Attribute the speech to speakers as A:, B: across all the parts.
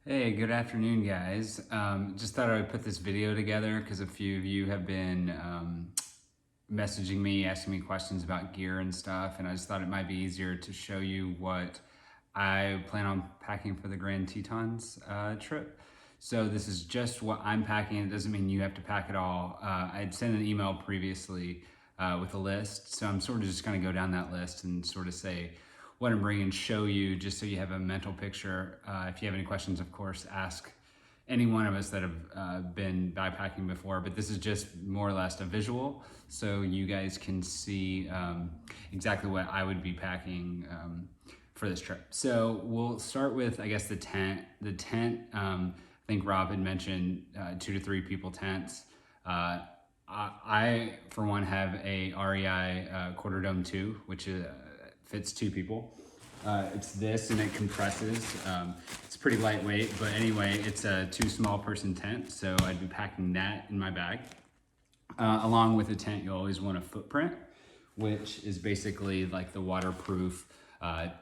A: Hey, good afternoon, guys. Just thought I would put this video together because a few of you have been messaging me, asking me questions about gear and stuff, and I just thought it might be easier to show you what I plan on packing for the Grand Tetons trip. So this is just what I'm packing. It doesn't mean you have to pack it all. I'd sent an email previously with a list, so I'm sort of just going to go down that list and sort of say what I'm bringing, show you, just so you have a mental picture. If you have any questions, of course, ask any one of us that have been backpacking before, but this is just more or less a visual, so you guys can see exactly what I would be packing for this trip. So we'll start with, I guess, the tent. The tent, I think Rob had mentioned 2 to 3 people tents. I, for one, have a REI Quarter Dome 2, which fits 2 people. It's this and it compresses. It's pretty lightweight, but anyway, it's a 2 small person tent, so I'd be packing that in my bag. Along with the tent, you always want a footprint, which is basically like the waterproof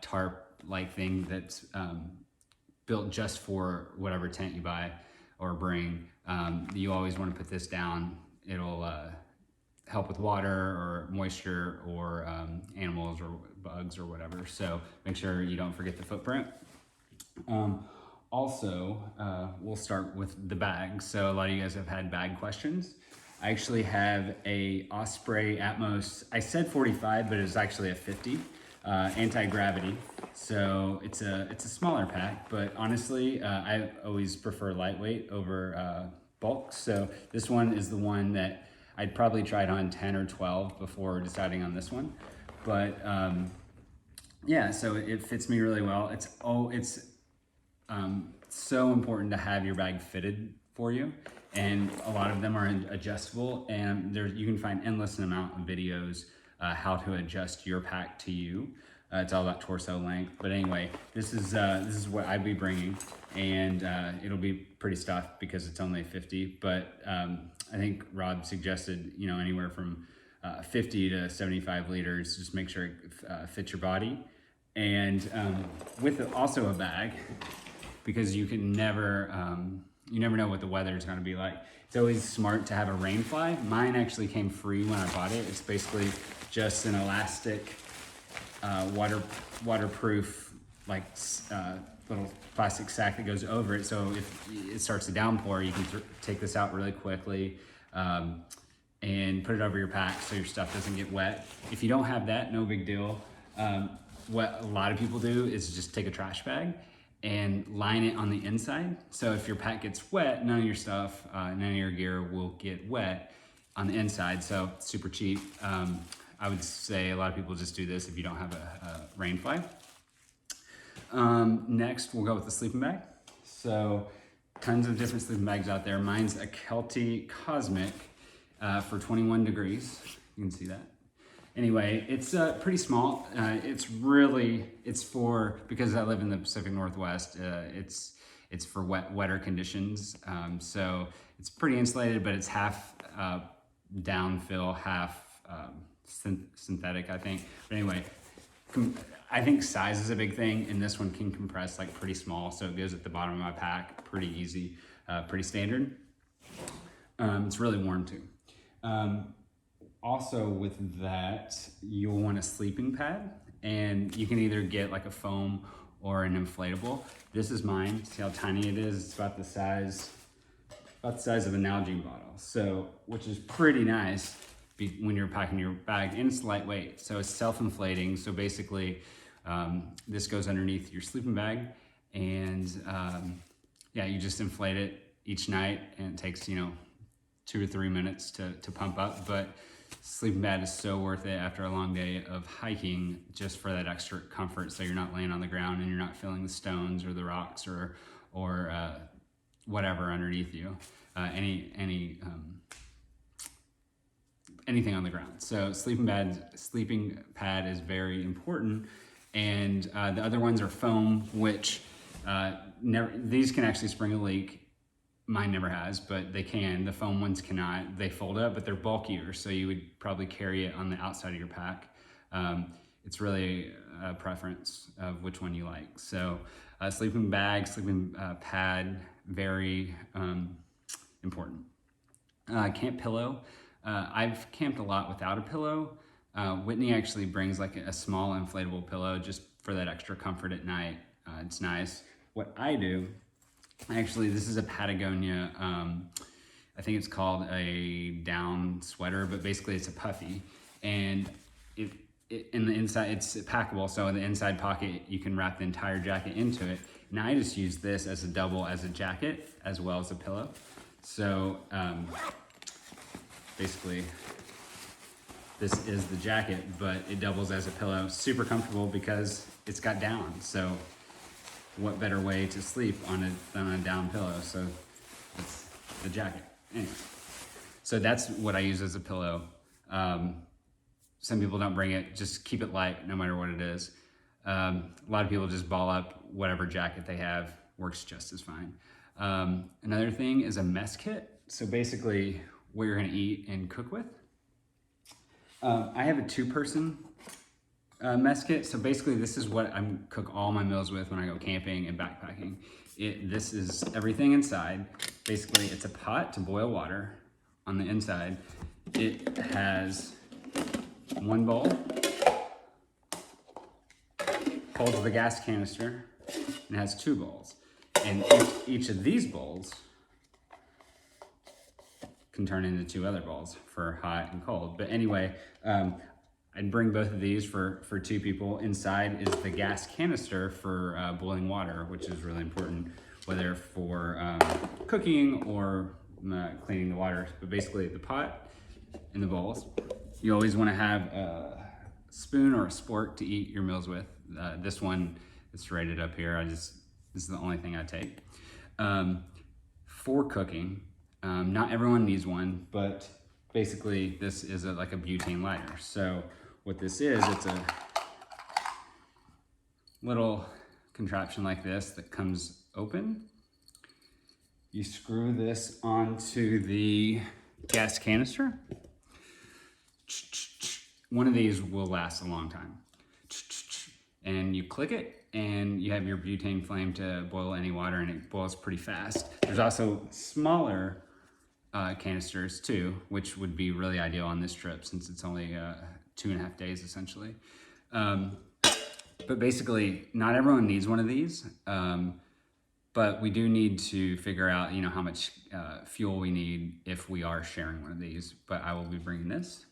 A: tarp-like thing that's built just for whatever tent you buy or bring. You always want to put this down. It'll help with water or moisture or animals or bugs or whatever. So make sure you don't forget the footprint. Also, we'll start with the bag. So a lot of you guys have had bag questions. I actually have a Osprey Atmos. I said 45, but it's actually a 50 anti-gravity. So it's a smaller pack, but honestly, I always prefer lightweight over bulk. So this one is the one that I'd probably tried on 10 or 12 before deciding on this one. But yeah, so it fits me really well. It's so important to have your bag fitted for you. And a lot of them are adjustable, and you can find endless amount of videos how to adjust your pack to you. It's all about torso length. But anyway, this is what I'd be bringing, and it'll be pretty stuffed because it's only 50. But I think Rob suggested, anywhere from 50 to 75 liters. Just make sure it fits your body, and with also a bag, because you never know what the weather is going to be like. It's always smart to have a rain fly. Mine actually came free when I bought it. It's basically just an elastic, waterproof, like little plastic sack that goes over it. So if it starts to downpour, you can take this out really quickly and put it over your pack so your stuff doesn't get wet. If you don't have that, no big deal. What a lot of people do is just take a trash bag and line it on the inside. So if your pack gets wet, none of your stuff, none of your gear will get wet on the inside. So it's super cheap. I would say a lot of people just do this if you don't have a rain fly. Next, we'll go with the sleeping bag. So tons of different sleeping bags out there. Mine's a Kelty Cosmic for 21 degrees. You can see that. Anyway, it's pretty small. It's for, because I live in the Pacific Northwest, it's for wetter conditions. So it's pretty insulated, but it's half downfill, half synthetic, I think. But anyway, I think size is a big thing, and this one can compress like pretty small, so it goes at the bottom of my pack, pretty easy, pretty standard. It's really warm too. Also with that, you'll want a sleeping pad, and you can either get like a foam or an inflatable. This is mine. See how tiny it is? It's about the size of an Nalgene bottle. So, which is pretty nice when you're packing your bag, and it's lightweight. So it's self-inflating. So basically, this goes underneath your sleeping bag, and yeah, you just inflate it each night, and it takes 2 to 3 minutes to pump up. But sleeping bag is so worth it after a long day of hiking, just for that extra comfort, so you're not laying on the ground and you're not feeling the stones or the rocks or whatever underneath you, anything on the ground. So sleeping pad is very important. And the other ones are foam, which these can actually spring a leak. Mine never has, but they can. The foam ones cannot. They fold up, but they're bulkier, so you would probably carry it on the outside of your pack. It's really a preference of which one you like. So Sleeping bag, sleeping pad, very important. Camp pillow. I've camped a lot without a pillow. Whitney actually brings like a small inflatable pillow just for that extra comfort at night. It's nice. What I do, actually, this is a Patagonia, I think it's called a down sweater, but basically it's a puffy. And in the inside, it's packable, so in the inside pocket, you can wrap the entire jacket into it. And I just use this as a double as a jacket, as well as a pillow. So basically, this is the jacket, but it doubles as a pillow. Super comfortable because it's got down. So what better way to sleep on it than on a down pillow? So it's the jacket. Anyway, so that's what I use as a pillow. Some people don't bring it, just keep it light no matter what it is. A lot of people just ball up whatever jacket they have, works just as fine. Another thing is a mess kit. So basically what you're gonna eat and cook with. I have a 2-person mess kit. So basically this is what I cook all my meals with when I go camping and backpacking. This is everything inside. Basically it's a pot to boil water on the inside. It has 1 bowl, holds the gas canister, and has 2 bowls. And each of these bowls can turn into 2 other bowls for hot and cold. But anyway, I'd bring both of these for 2 people. Inside is the gas canister for boiling water, which is really important, whether for cooking or cleaning the water. But basically the pot and the bowls. You always want to have a spoon or a spork to eat your meals with. This one is rated up here. This is the only thing I take. For cooking, not everyone needs one, but basically this is like a butane lighter. So what this is, it's a little contraption like this that comes open. You screw this onto the gas canister. One of these will last a long time. And you click it and you have your butane flame to boil any water, and it boils pretty fast. There's also smaller canisters too, which would be really ideal on this trip since it's only 2.5 days essentially. But basically not everyone needs one of these, but we do need to figure out how much fuel we need if we are sharing one of these. But I will be bringing this.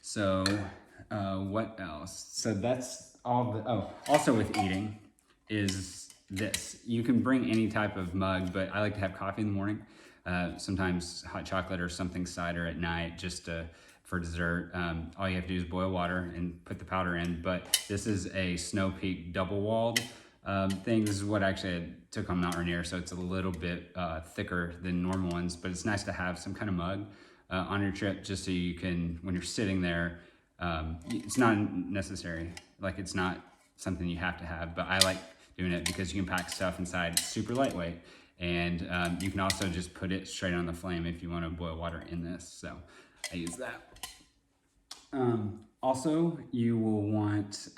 A: So what else? So that's all also with eating is this. You can bring any type of mug, but I like to have coffee in the morning. Sometimes hot chocolate or something cider at night just for dessert. All you have to do is boil water and put the powder in. But this is a Snow Peak double walled thing. This is what actually I took on Mount Rainier, so it's a little bit thicker than normal ones, but it's nice to have some kind of mug on your trip just so you can, when you're sitting there, it's not necessary, like it's not something you have to have, but I like doing it because you can pack stuff inside. It's super lightweight, and you can also just put it straight on the flame if you want to boil water in this, so I use that. Also, you will want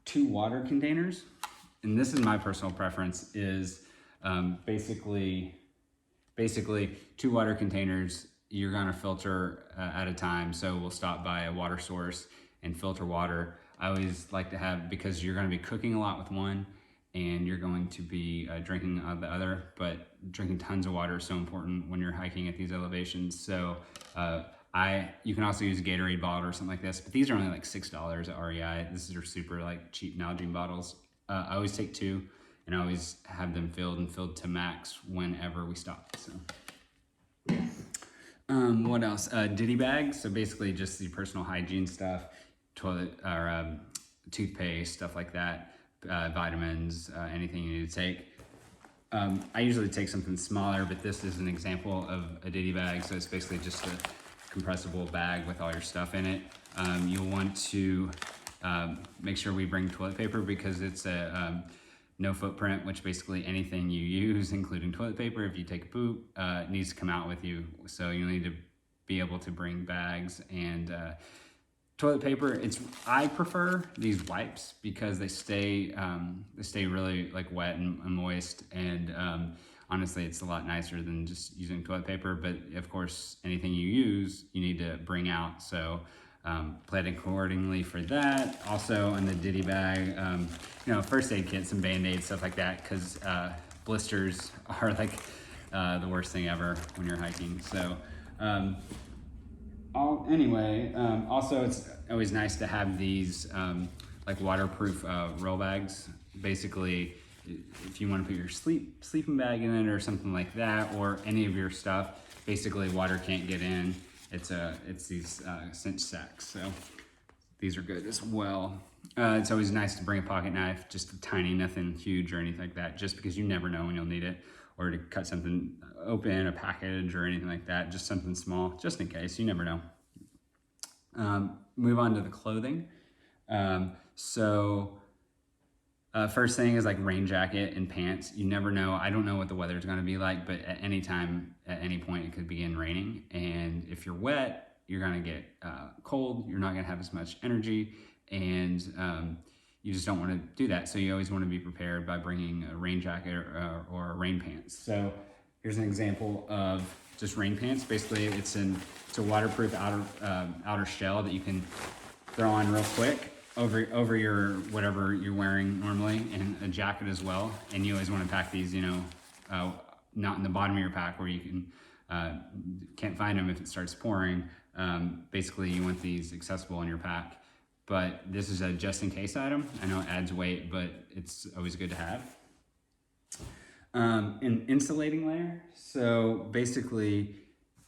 A: 2 water containers, and this is my personal preference, is basically 2 water containers. You're gonna filter at a time, so we'll stop by a water source and filter water. I always like to have, because you're gonna be cooking a lot with one and you're going to be drinking out of the other, but drinking tons of water is so important when you're hiking at these elevations. So you can also use a Gatorade bottle or something like this, but these are only like $6 at REI. This is super like cheap Nalgene bottles. I always take 2, and I always have them filled to max whenever we stop. So, what else? Ditty bags. So basically just the personal hygiene stuff, toilet or toothpaste, stuff like that, vitamins, anything you need to take. I usually take something smaller, but this is an example of a ditty bag. So it's basically just a compressible bag with all your stuff in it. You'll want to make sure we bring toilet paper because it's a no footprint, which basically anything you use, including toilet paper, if you take a poop, needs to come out with you. So you need to be able to bring bags and Toilet paper, I prefer these wipes because they stay really like wet and moist, and honestly, it's a lot nicer than just using toilet paper. But of course, anything you use, you need to bring out. So plan accordingly for that. Also, in the ditty bag, first aid kit, some Band-Aids, stuff like that, because blisters are like the worst thing ever when you're hiking. So. Also, it's always nice to have these like waterproof roll bags. Basically, if you want to put your sleeping bag in it or something like that, or any of your stuff, basically water can't get in. It's these cinch sacks, so these are good as well. It's always nice to bring a pocket knife, just tiny, nothing huge or anything like that, just because you never know when you'll need it, or to cut something open, a package or anything like that, just something small, just in case, you never know. Move on to the clothing. First thing is like rain jacket and pants. You never know. I don't know what the weather is going to be like, but at any time, at any point, it could begin raining. And if you're wet, you're going to get cold. You're not going to have as much energy, and you just don't want to do that. So you always want to be prepared by bringing a rain jacket or rain pants. So here's an example of just rain pants. Basically, it's a waterproof outer shell that you can throw on real quick over your whatever you're wearing normally, and a jacket as well. And you always want to pack these, not in the bottom of your pack where you can't find them if it starts pouring. Basically, you want these accessible in your pack. But this is a just in case item. I know it adds weight, but it's always good to have. An insulating layer. So basically,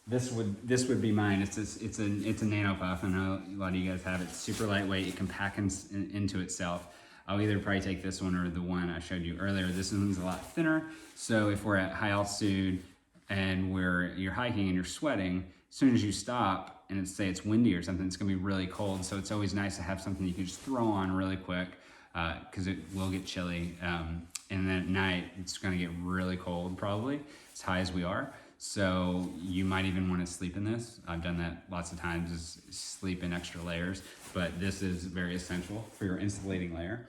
A: this would be mine. It's a nano puff. I know a lot of you guys have it. It's super lightweight. It can pack into itself. I'll either probably take this one or the one I showed you earlier. This one's a lot thinner. So if we're at high altitude and you're hiking and you're sweating, as soon as you stop and say it's windy or something, it's gonna be really cold. So it's always nice to have something you can just throw on really quick, because it will get chilly. And then at night, it's gonna get really cold probably, as high as we are. So you might even wanna sleep in this. I've done that lots of times, is sleep in extra layers, but this is very essential for your insulating layer.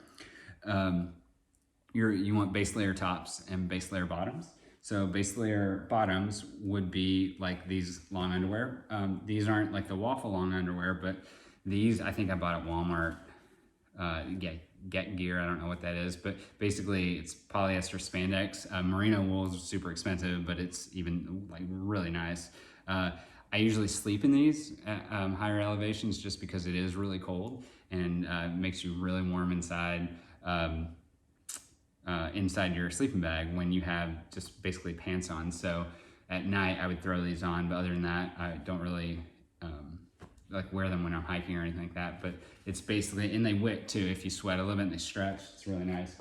A: You want base layer tops and base layer bottoms. So base layer bottoms would be like these long underwear. These aren't like the waffle long underwear, but these I think I bought at Walmart. Get Gear, I don't know what that is, but basically it's polyester spandex. Merino wool is super expensive, but it's even like really nice. I usually sleep in these at higher elevations just because it is really cold and makes you really warm inside. Inside your sleeping bag when you have just basically pants on. So at night I would throw these on, but other than that, I don't really like wear them when I'm hiking or anything like that. But it's basically, and they wick too. If you sweat a little bit and they stretch, it's really nice.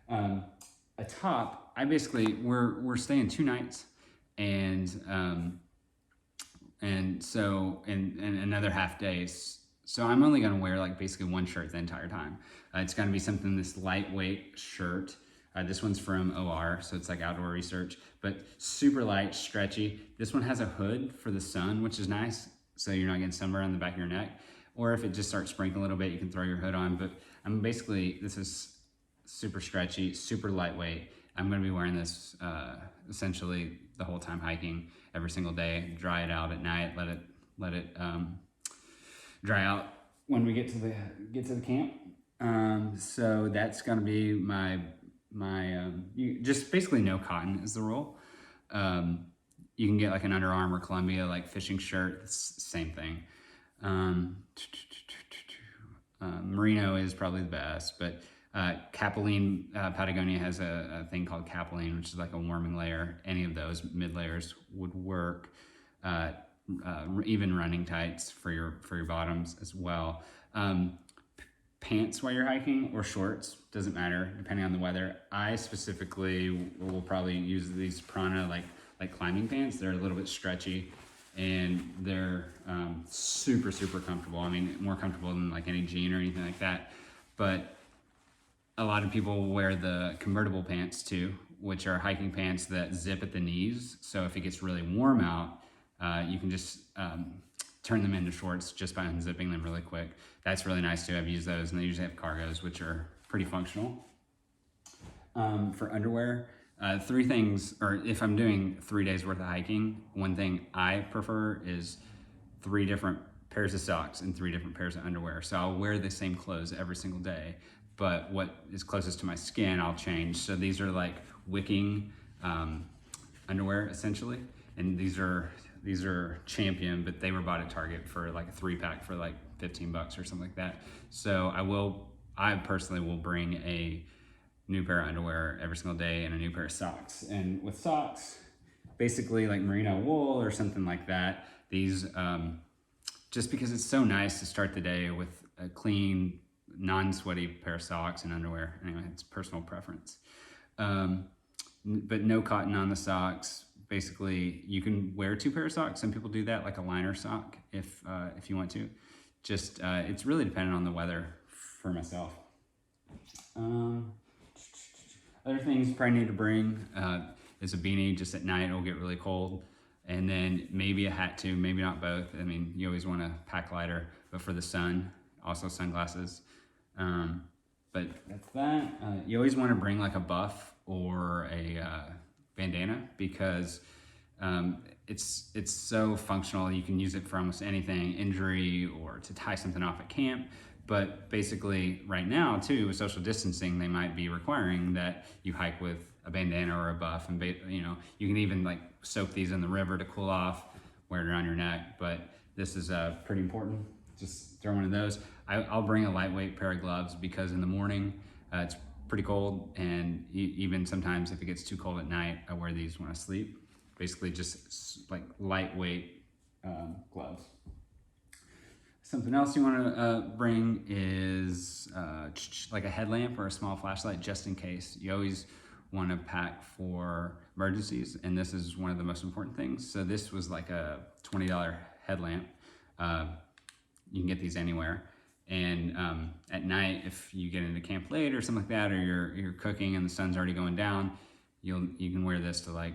A: A top, we're staying 2 nights, and so another half day. So I'm only gonna wear like basically one shirt the entire time. It's gonna be something, this lightweight shirt. This one's from OR, so it's like outdoor research, but super light, stretchy. This one has a hood for the sun, which is nice, so you're not getting sunburn on the back of your neck. Or if it just starts sprinkling a little bit, you can throw your hood on. But this is super stretchy, super lightweight. I'm gonna be wearing this essentially the whole time hiking, every single day. Dry it out at night, let it dry out when we get to the camp. So that's gonna be my just basically no cotton is the rule. You can get like an Under Armour Columbia like fishing shirt. It's the same thing. Merino is probably the best, but Capilene, Patagonia has a thing called Capilene, which is like a warming layer. Any of those mid layers would work. Even running tights for your bottoms as well. Pants while you're hiking or shorts, doesn't matter, depending on the weather. I specifically will probably use these Prana like climbing pants. They're a little bit stretchy and they're super, super comfortable. I mean, more comfortable than like any jean or anything like that. But a lot of people wear the convertible pants too, which are hiking pants that zip at the knees. So if it gets really warm out, you can just turn them into shorts just by unzipping them really quick. That's really nice too. I've used those, and they usually have cargos, which are pretty functional. For underwear, three things, or if I'm doing 3 days worth of hiking, one thing I prefer is 3 different pairs of socks and 3 different pairs of underwear. So I'll wear the same clothes every single day, but what is closest to my skin, I'll change. So these are like wicking underwear essentially, and these are Champion, but they were bought at Target for like a 3-pack for like $15 or something like that. So I personally will bring a new pair of underwear every single day and a new pair of socks. And with socks, basically like merino wool or something like that, these, just because it's so nice to start the day with a clean, non-sweaty pair of socks and underwear. Anyway, it's personal preference. But no cotton on the socks. Basically, you can wear 2 pairs of socks. Some people do that, like a liner sock, if you want to. Just, it's really dependent on the weather for myself. Other things you probably need to bring is a beanie. Just at night, it'll get really cold. And then maybe a hat too, maybe not both. I mean, you always want to pack lighter, but for the sun, also sunglasses. But that's that. You always want to bring like a buff or a bandana, because it's so functional. You can use it for almost anything, injury or to tie something off at camp. But basically right now too, with social distancing, they might be requiring that you hike with a bandana or a buff, and you can even like soak these in the river to cool off, wear it around your neck. But this is pretty important. Just throw one of those. I'll bring a lightweight pair of gloves, because in the morning it's pretty cold, and even sometimes if it gets too cold at night, I wear these when I sleep. Basically just like lightweight gloves. Something else you want to bring is like a headlamp or a small flashlight, just in case. You always want to pack for emergencies, and this is one of the most important things. So this was like a $20 headlamp. You can get these anywhere. And at night, if you get into camp late or something like that, or you're cooking and the sun's already going down, you can wear this to like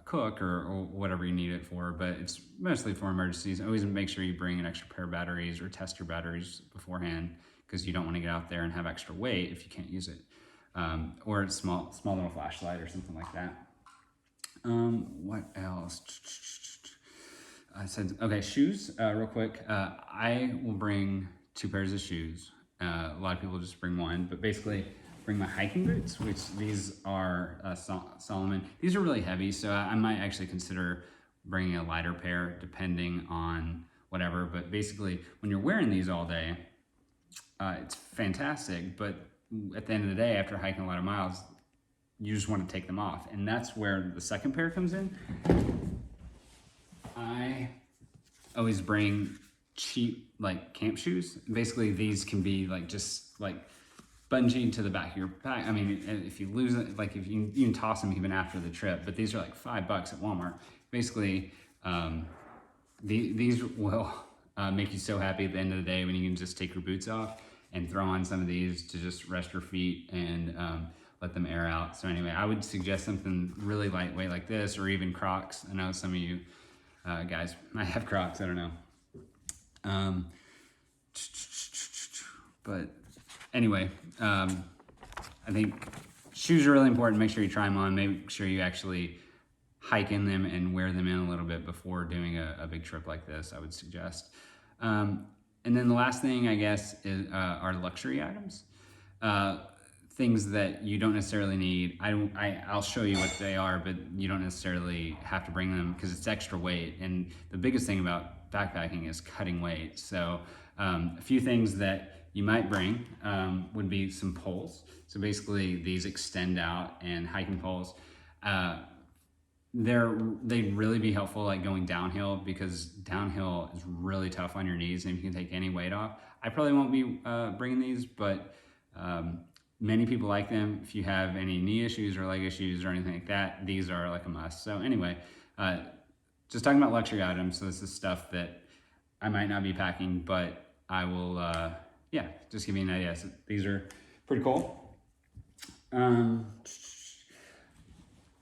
A: cook or whatever you need it for, but it's mostly for emergencies. Always make sure you bring an extra pair of batteries or test your batteries beforehand, because you don't want to get out there and have extra weight if you can't use it. Or a small little flashlight or something like that. What else? I said, okay, shoes, real quick. I will bring 2 pairs of shoes. A lot of people just bring 1, but basically bring my hiking boots, which these are Solomon. These are really heavy, so I might actually consider bringing a lighter pair depending on whatever. But basically, when you're wearing these all day, it's fantastic. But at the end of the day, after hiking a lot of miles, you just want to take them off. And that's where the second pair comes in. I always bring cheap like camp shoes. Basically, these can be like just like bungee to the back of your pack. I mean, if you lose it, like if you can toss them even after the trip, but these are like $5 at Walmart. Basically, these will make you so happy at the end of the day when you can just take your boots off and throw on some of these to just rest your feet and let them air out. So anyway, I would suggest something really lightweight like this, or even Crocs. I know some of you guys might have Crocs, I don't know. But anyway, I think shoes are really important. Make sure you try them on. Make sure you actually hike in them and wear them in a little bit before doing a big trip like this, I would suggest. And then the last thing, I guess, is are luxury items. Things that you don't necessarily need. I'll show you what they are, but you don't necessarily have to bring them because it's extra weight. And the biggest thing about backpacking is cutting weight. So a few things that you might bring would be some poles. So basically these extend out, and hiking poles. They'd really be helpful like going downhill, because downhill is really tough on your knees, and if you can take any weight off. I probably won't be bringing these, but many people like them. If you have any knee issues or leg issues or anything like that, these are like a must. So anyway, just talking about luxury items. So this is stuff that I might not be packing, but I will, yeah, just give you an idea. So these are pretty cool.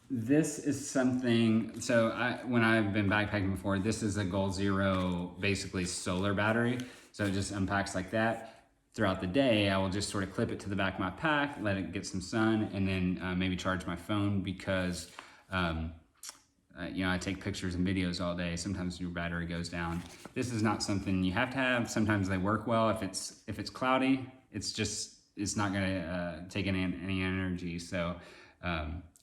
A: This is something, so when I've been backpacking before, this is a Goal Zero, basically solar battery. So it just unpacks like that. Throughout the day, I will just sort of clip it to the back of my pack, let it get some sun, and then maybe charge my phone because, you know, I take pictures and videos all day. Sometimes your battery goes down. This is not something you have to have. Sometimes they work well. If it's cloudy, it's not gonna take any energy. So,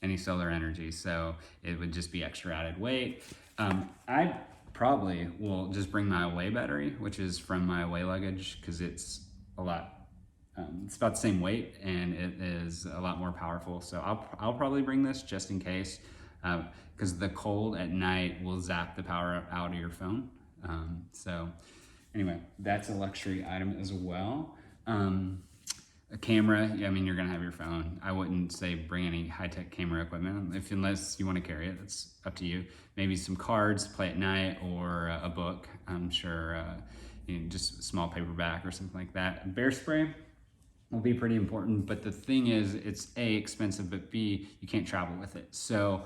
A: any solar energy, so it would just be extra added weight. I probably will just bring my away battery, which is from my away luggage, because it's a lot, it's about the same weight and it is a lot more powerful. So I'll probably bring this just in case, because the cold at night will zap the power out of your phone. So anyway, that's a luxury item as well. A camera, I mean, you're gonna have your phone. I wouldn't say bring any high-tech camera equipment unless you want to carry it. That's up to you. Maybe some cards to play at night, or a book. I'm sure, you know, just a small paperback or something like that. Bear spray will be pretty important, but the thing is, it's A, expensive, but B, you can't travel with it. So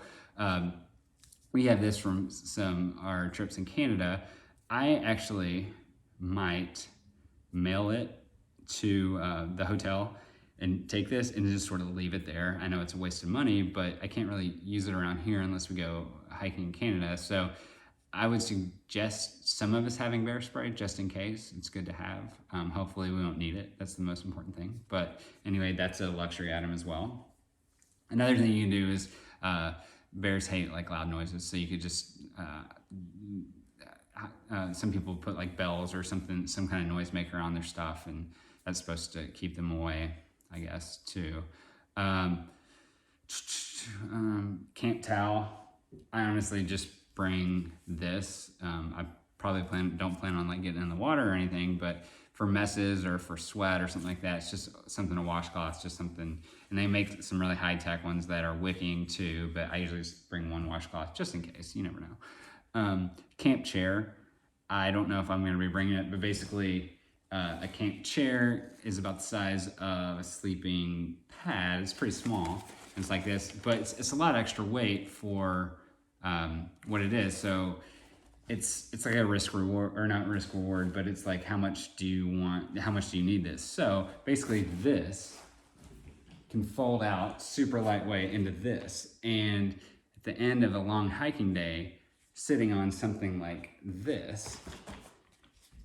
A: we have this from our trips in Canada. I actually might mail it to the hotel and take this and just sort of leave it there. I know it's a waste of money, but I can't really use it around here unless we go hiking in Canada. So I would suggest some of us having bear spray just in case. It's good to have. Hopefully we won't need it. That's the most important thing. But anyway, that's a luxury item as well. Another thing you can do is, bears hate like loud noises. So you could just, some people put like bells or something, some kind of noisemaker on their stuff, and that's supposed to keep them away, I guess, too. Camp towel. I honestly just bring this. I probably don't plan on like getting in the water or anything, but for messes or for sweat or something like that, it's just something, a washcloth, just something. And they make some really high-tech ones that are wicking too, but I usually just bring one washcloth just in case, you never know. Camp chair. I don't know if I'm gonna be bringing it, but basically, a camp chair is about the size of a sleeping pad. It's pretty small. It's like this, but it's a lot of extra weight for what it is. So it's like a risk reward, or not risk reward, but it's like, how much do you want? How much do you need this? So basically, this can fold out super lightweight into this, and at the end of a long hiking day, sitting on something like this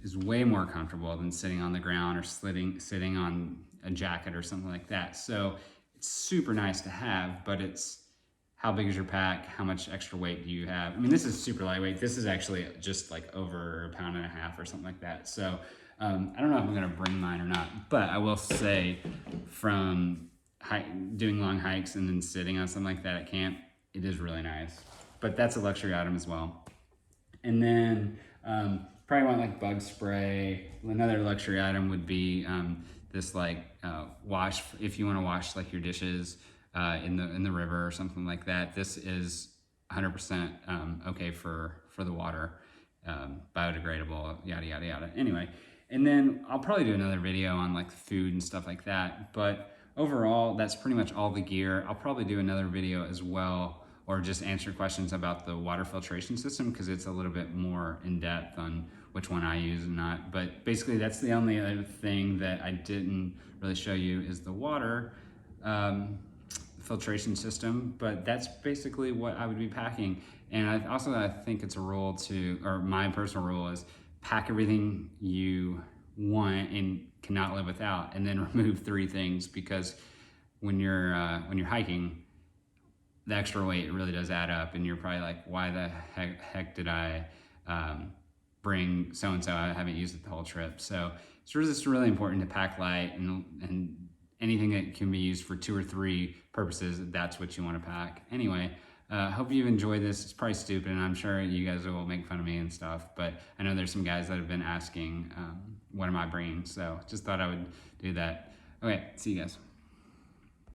A: is way more comfortable than sitting on the ground or sitting on a jacket or something like that. So it's super nice to have, but it's how big is your pack? How much extra weight do you have? I mean, this is super lightweight. This is actually just like over 1.5 pounds or something like that. So I don't know if I'm gonna bring mine or not, but I will say from doing long hikes and then sitting on something like that at camp, it is really nice. But that's a luxury item as well. And then probably want like bug spray. Another luxury item would be this like wash, if you want to wash like your dishes in the river or something like that. This is 100% okay for the water, biodegradable, yada yada yada. Anyway, and then I'll probably do another video on like food and stuff like that. But overall, that's pretty much all the gear. I'll probably do another video as well, or just answer questions about the water filtration system, because it's a little bit more in depth on which one I use and not. But basically, that's the only other thing that I didn't really show you is the water filtration system. But that's basically what I would be packing. And I think it's a rule to, or my personal rule is, pack everything you want and cannot live without, and then remove 3 things, because when you're hiking, the extra weight really does add up, and you're probably like, why the heck did I bring so-and-so? I haven't used it the whole trip. So it's just really important to pack light, and anything that can be used for 2 or 3 purposes, that's what you want to pack. Anyway, hope you've enjoyed this. It's probably stupid, and I'm sure you guys will make fun of me and stuff, but I know there's some guys that have been asking, what am I bringing? So just thought I would do that. Okay, see you guys.